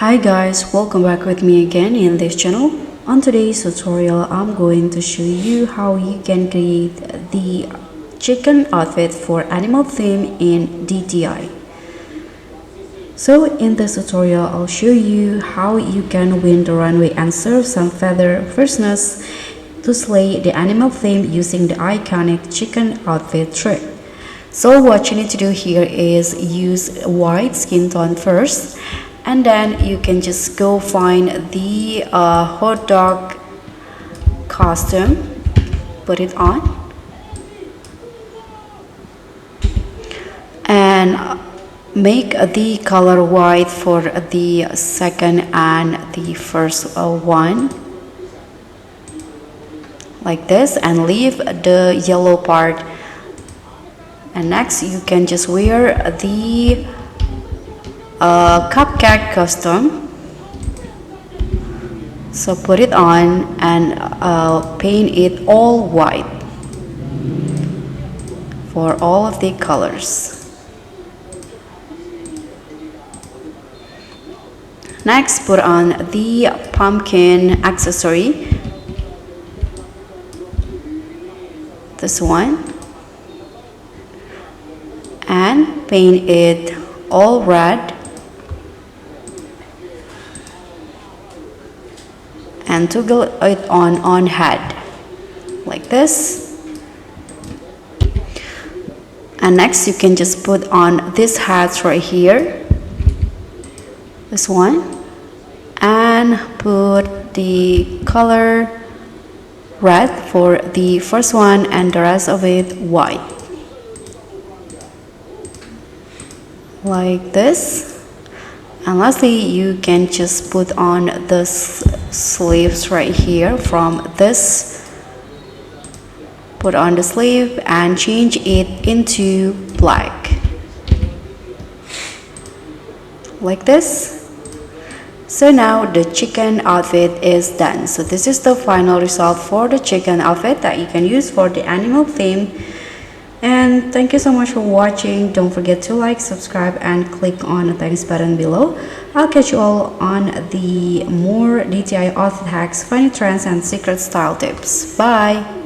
Hi guys, welcome back with me again in this channel. On today's tutorial, I'm going to show you how you can create the chicken outfit for animal theme in DTI. So in this tutorial, I'll show you how you can win the runway and serve some feather fierceness to slay the animal theme using the iconic chicken outfit trick. So what you need to do here is use white skin tone first, and then you can just go find the hot dog costume, put it on, and make the color white for the second and the first one, like this, and leave the yellow part. And next you can just wear the cupcake costume, so put it on and paint it all white for all of the colors. Next, put on the pumpkin accessory, this one, and paint it all red and toggle it on head like this. And next you can just put on this hat right here, this one, and put the color red for the first one and the rest of it white, like this. And lastly, you can just put on the sleeves right here from this, put on the sleeve and change it into black, like this. So now the chicken outfit is done. So this is the final result for the chicken outfit that you can use for the animal theme. And thank you so much for watching. Don't forget to like, subscribe, and click on the thanks button below. I'll catch you all on the more DTI outfit hacks, funny trends, and secret style tips. Bye!